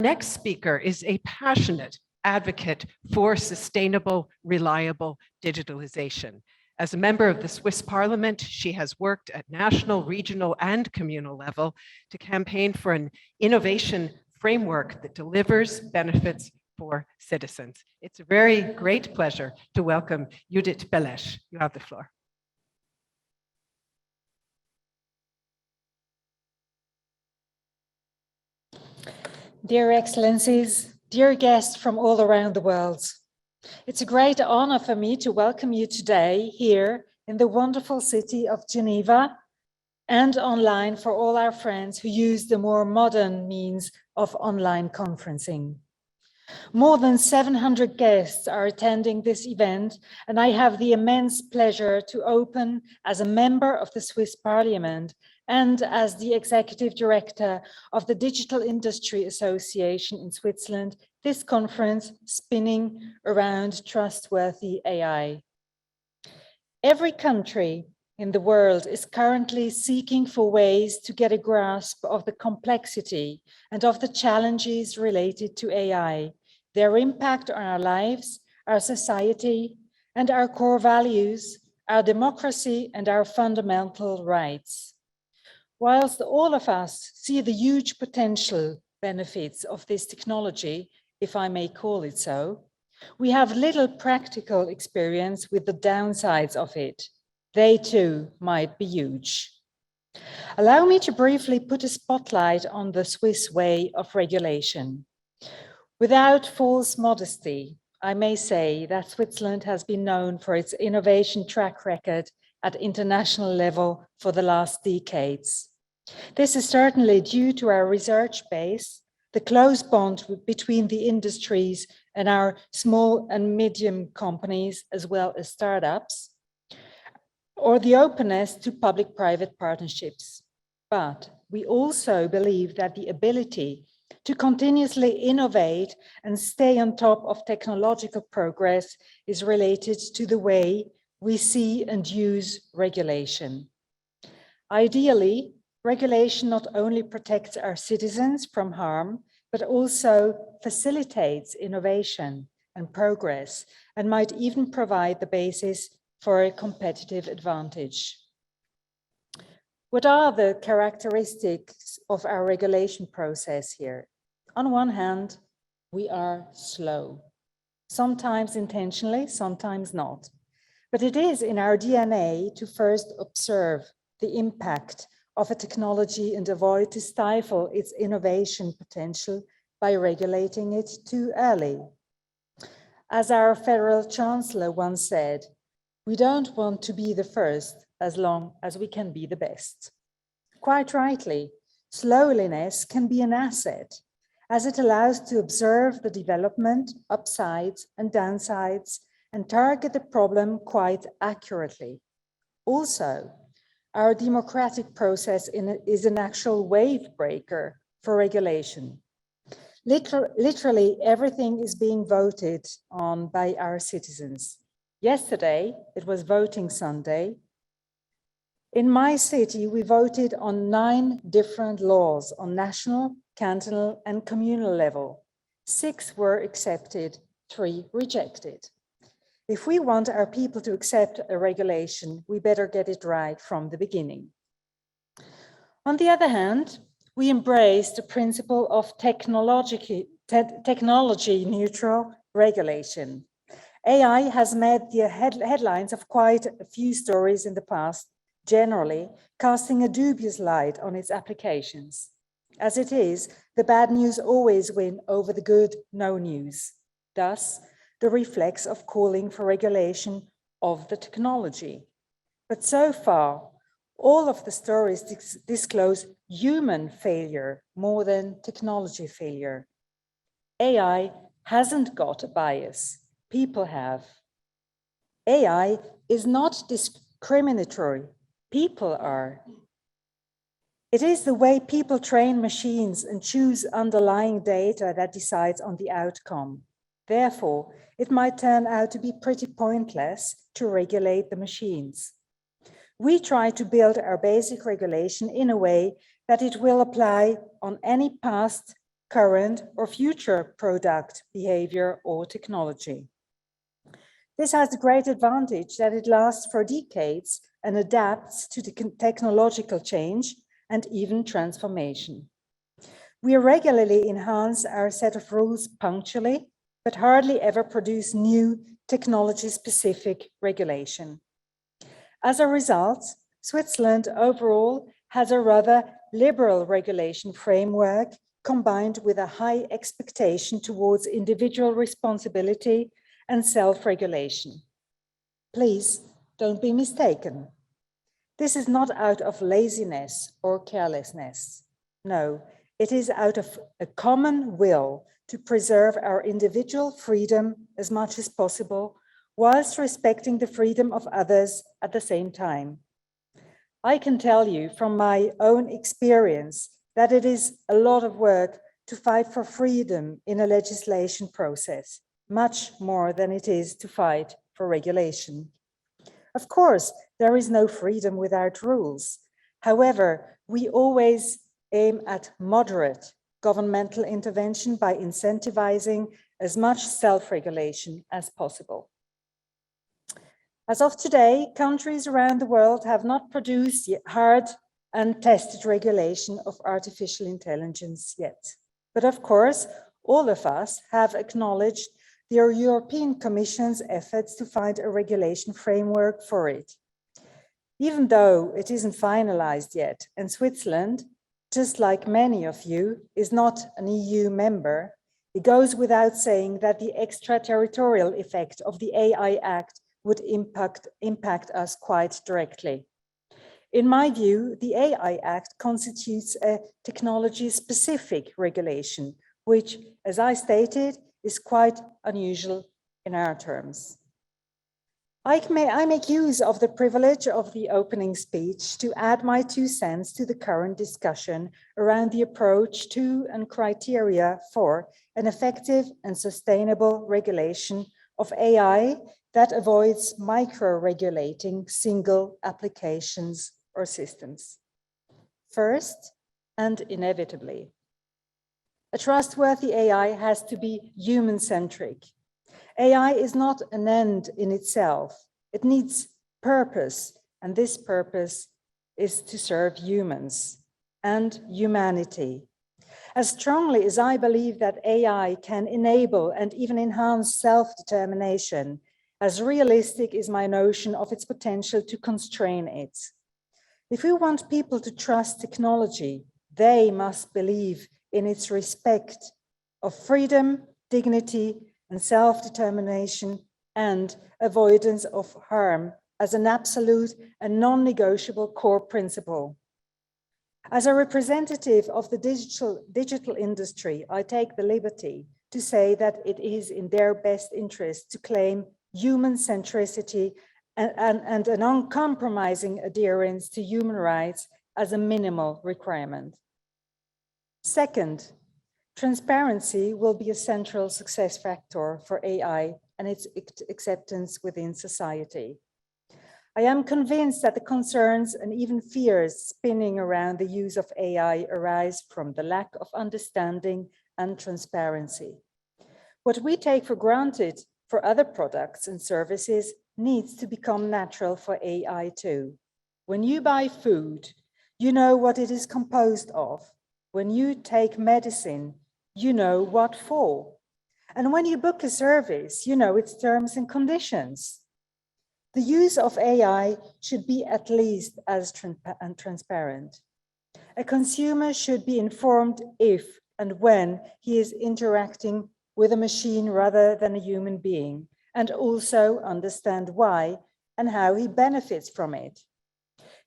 Next speaker is a passionate advocate for sustainable, reliable digitalization. As a member of the Swiss Parliament, she has worked at national, regional, and communal level to campaign for an innovation framework that delivers benefits for citizens. It's a very great pleasure to welcome Judith Bellaiche. You have the floor. Dear Excellencies, dear guests from all around the world, it's a great honor for me to welcome you today here in the wonderful city of Geneva and online for all our friends who use the more modern means of online conferencing. More than 700 guests are attending this event, and I have the immense pleasure to open as a member of the Swiss Parliament and as the Executive Director of the Digital Industry Association in Switzerland, this conference spinning around trustworthy AI. Every country in the world is currently seeking for ways to get a grasp of the complexity and of the challenges related to AI, their impact on our lives, our society, and our core values, our democracy, and our fundamental rights. Whilst all of us see the huge potential benefits of this technology, if I may call it so, we have little practical experience with the downsides of it. They too might be huge. Allow me to briefly put a spotlight on the Swiss way of regulation. Without false modesty, I may say that Switzerland has been known for its innovation track record at international level for the last decades. This is certainly due to our research base, the close bond between the industries and our small and medium companies, as well as startups, or the openness to public-private partnerships. But we also believe that the ability to continuously innovate and stay on top of technological progress is related to the way we see and use regulation. Ideally, regulation not only protects our citizens from harm, but also facilitates innovation and progress, and might even provide the basis for a competitive advantage. What are the characteristics of our regulation process here? On one hand, we are slow, sometimes intentionally, sometimes not. But it is in our DNA to first observe the impact of a technology and avoid to stifle its innovation potential by regulating it too early. As our federal chancellor once said, we don't want to be the first as long as we can be the best. Quite rightly, slowness can be an asset, as it allows to observe the development, upsides and downsides, and target the problem quite accurately. Also, our democratic process is an actual wave breaker for regulation. Literally everything is being voted on by our citizens. Yesterday, it was voting Sunday. In my city, we voted on 9 different laws on national, cantonal, and communal level. 6 were accepted, 3 rejected. If we want our people to accept a regulation, we better get it right from the beginning. On the other hand, we embrace the principle of technology-neutral regulation. AI has made the headlines of quite a few stories in the past, generally casting a dubious light on its applications. As it is, the bad news always win over the good no news. Thus, the reflex of calling for regulation of the technology. But so far, all of the stories disclose human failure more than technology failure. AI hasn't got a bias. People have. AI is not discriminatory. People are. It is the way people train machines and choose underlying data that decides on the outcome. Therefore, it might turn out to be pretty pointless to regulate the machines. We try to build our basic regulation in a way that it will apply on any past current or future product, behavior, or technology. This has the great advantage that it lasts for decades and adapts to the technological change and even transformation. We regularly enhance our set of rules punctually, but hardly ever produce new technology-specific regulation. As a result, Switzerland overall has a rather liberal regulation framework combined with a high expectation towards individual responsibility and self-regulation. Please don't be mistaken. This is not out of laziness or carelessness. No, it is out of a common will to preserve our individual freedom as much as possible, whilst respecting the freedom of others at the same time. I can tell you from my own experience that it is a lot of work to fight for freedom in a legislation process, much more than it is to fight for regulation. Of course, there is no freedom without rules. However, we always aim at moderate governmental intervention by incentivizing as much self-regulation as possible. As of today, countries around the world have not produced hard and tested regulation of artificial intelligence yet. But of course, all of us have acknowledged the European Commission's efforts to find a regulation framework for it. Even though it isn't finalized yet, and Switzerland, just like many of you, is not an EU member, it goes without saying that the extraterritorial effect of the AI Act would impact us quite directly. In my view, the AI Act constitutes a technology-specific regulation, which, as I stated, is quite unusual in our terms. I make use of the privilege of the opening speech to add my 2 cents to the current discussion around the approach to and criteria for an effective and sustainable regulation of AI that avoids micro-regulating single applications or systems. First, and inevitably, a trustworthy AI has to be human-centric. AI is not an end in itself. It needs purpose, and this purpose is to serve humans and humanity. As strongly as I believe that AI can enable and even enhance self-determination, as realistic is my notion of its potential to constrain it. If we want people to trust technology, they must believe in its respect of freedom, dignity, and self-determination, and avoidance of harm as an absolute and non-negotiable core principle. As a representative of the digital industry, I take the liberty to say that it is in their best interest to claim human centricity and an uncompromising adherence to human rights as a minimal requirement. Second, transparency will be a central success factor for AI and its acceptance within society. I am convinced that the concerns and even fears spinning around the use of AI arise from the lack of understanding and transparency. What we take for granted for other products and services needs to become natural for AI too. When you buy food, you know what it is composed of. When you take medicine, you know what for. And when you book a service, you know its terms and conditions. The use of AI should be at least as transparent. A consumer should be informed if and when he is interacting with a machine rather than a human being, and also understand why and how he benefits from it.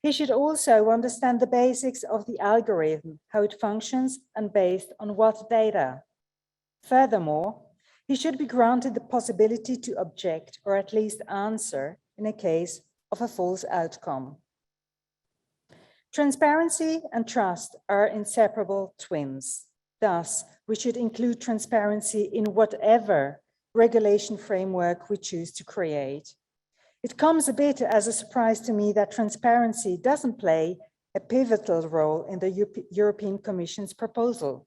He should also understand the basics of the algorithm, how it functions, and based on what data. Furthermore, he should be granted the possibility to object or at least answer in a case of a false outcome. Transparency and trust are inseparable twins. Thus, we should include transparency in whatever regulation framework we choose to create. It comes a bit as a surprise to me that transparency doesn't play a pivotal role in the European Commission's proposal.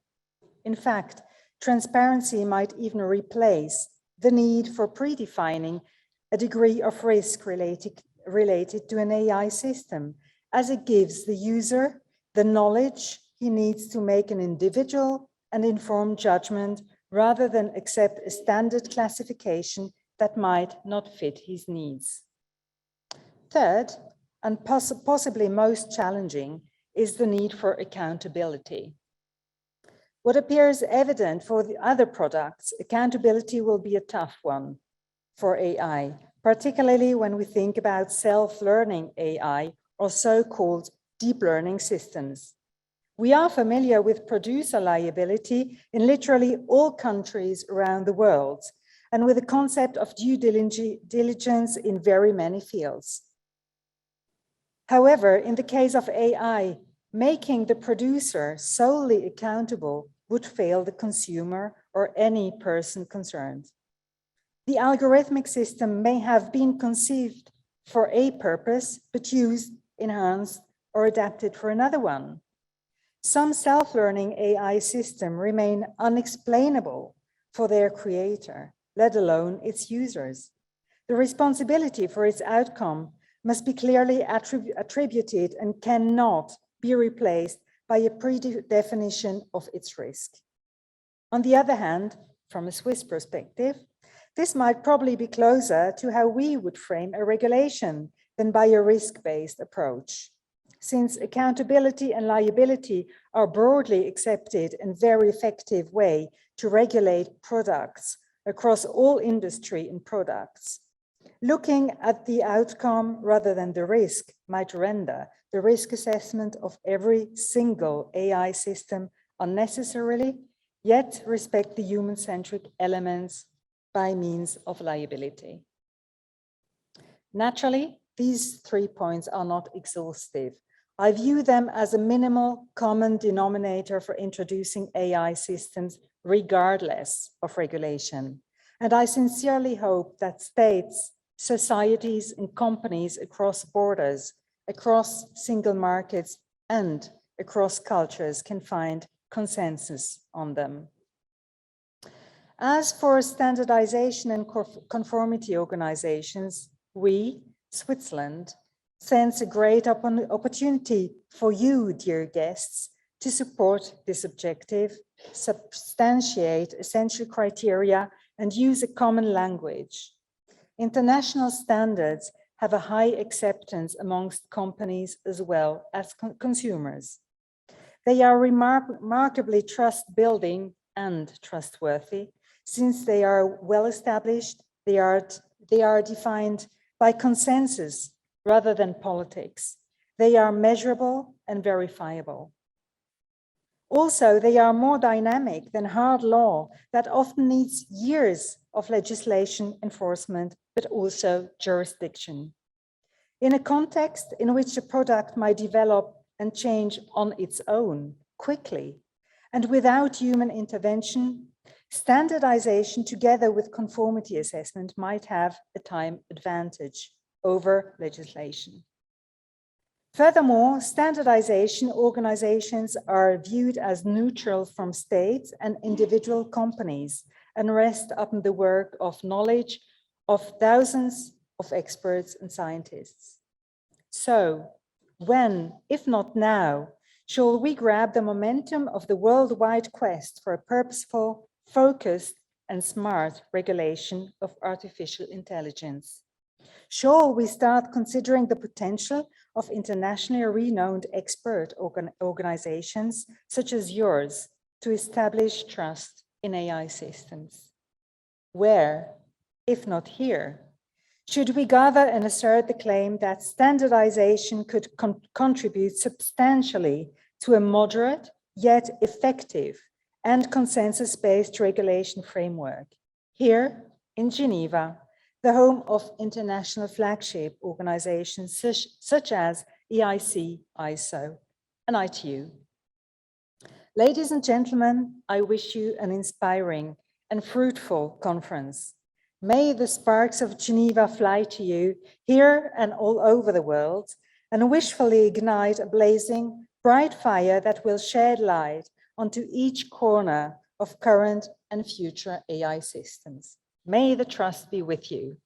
In fact, transparency might even replace the need for predefining a degree of risk related to an AI system, as it gives the user the knowledge he needs to make an individual and informed judgment rather than accept a standard classification that might not fit his needs. Third, and possibly most challenging, is the need for accountability. What appears evident for the other products, accountability will be a tough one for AI, particularly when we think about self-learning AI or so-called deep learning systems. We are familiar with producer liability in literally all countries around the world, and with the concept of due diligence in very many fields. However, in the case of AI, making the producer solely accountable would fail the consumer or any person concerned. The algorithmic system may have been conceived for a purpose, but used, enhanced, or adapted for another one. Some self-learning AI systems remain unexplainable for their creator, let alone its users. The responsibility for its outcome must be clearly attributed and cannot be replaced by a predefinition of its risk. On the other hand, from a Swiss perspective, this might probably be closer to how we would frame a regulation than by a risk-based approach. Since accountability and liability are broadly accepted and very effective way to regulate products across all industry and products, looking at the outcome rather than the risk might render the risk assessment of every single AI system unnecessarily, yet respect the human-centric elements by means of liability. Naturally, these 3 points are not exhaustive. I view them as a minimal common denominator for introducing AI systems regardless of regulation. And I sincerely hope that states, societies, and companies across borders, across single markets, and across cultures can find consensus on them. As for standardization and conformity organizations, we, Switzerland, sense a great opportunity for you, dear guests, to support this objective, substantiate essential criteria, and use a common language. International standards have a high acceptance amongst companies as well as consumers. They are remarkably trust-building and trustworthy, since they are well established, they are defined by consensus rather than politics. They are measurable and verifiable. Also, they are more dynamic than hard law that often needs years of legislation enforcement, but also jurisdiction. In a context in which a product might develop and change on its own quickly and without human intervention, standardization together with conformity assessment might have a time advantage over legislation. Furthermore, standardization organizations are viewed as neutral from states and individual companies and rest upon the work of knowledge of thousands of experts and scientists. So, when, if not now, shall we grab the momentum of the worldwide quest for a purposeful, focused, and smart regulation of artificial intelligence? Shall we start considering the potential of internationally renowned expert organizations such as yours to establish trust in AI systems? Where, if not here, should we gather and assert the claim that standardization could contribute substantially to a moderate yet effective and consensus-based regulation framework here in Geneva, the home of international flagship organizations such as EIC, ISO, and ITU. Ladies and gentlemen, I wish you an inspiring and fruitful conference. May the sparks of Geneva fly to you here and all over the world and wishfully ignite a blazing, bright fire that will shed light onto each corner of current and future AI systems. May the trust be with you.